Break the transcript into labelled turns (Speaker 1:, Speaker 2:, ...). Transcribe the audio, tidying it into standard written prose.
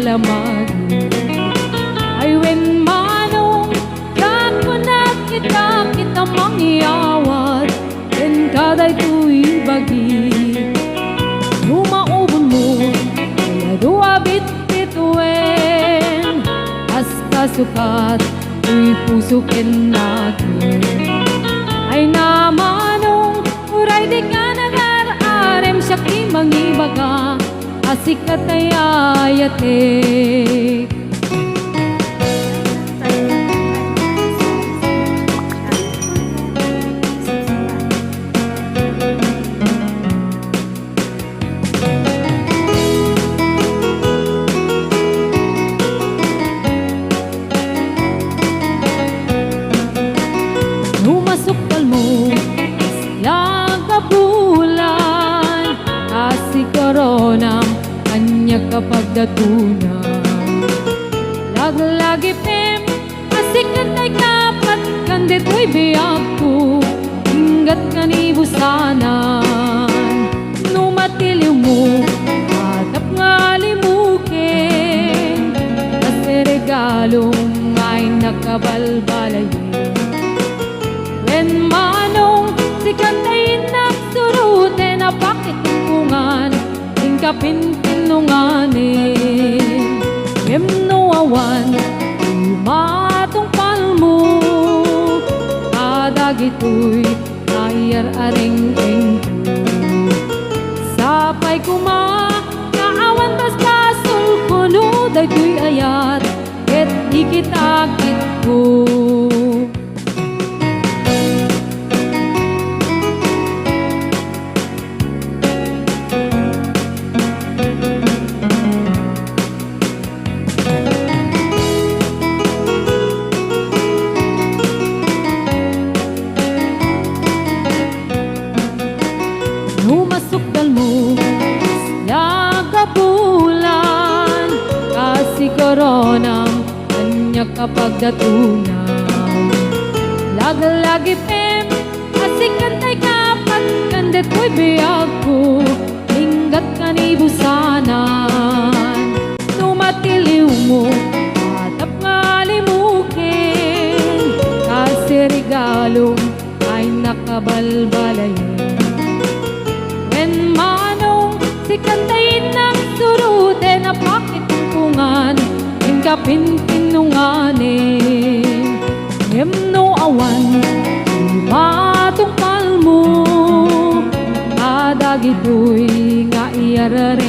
Speaker 1: alamagi ay wen manong kakunat kita mangyawat ken kaday tuy bagi lumaubon mo kaya dua bit-bituin as kasukat tuy puso ken natin ay namanong uray di ka nangararem siya kimangibaga asikat ay ayatik lumasukal mo siya kabulan kasi koronam kanya kapag datunan laglagi pem asikat ay kapat kandet ay biyak ko hinggat kanibusanan numatiliw mo atap nga limukin kasi regalong ay nakabalbalayin wen manong si kantayin nagsurute na pakitungkungan tingkapin pinunganin emnoawan umatong palmo kadagitoy ayar aring engko sapay kuma kaawan basta sulkuno daytoy ayat ket ikitakit ko lumasukdal mo siya kabulan kasi koronam kanya kapag datunan laglagi pem kasi kantay kapat kandet ko'y biyag ko hinggat kanibusanan tumatiliw mo atap nga limukin kasi regalong ay nakabalbalayin wen manong si kantayin ng surute na pakitungkungan tingkapin pinunganin emno awan umatong palmo kadagitoy nga iyarare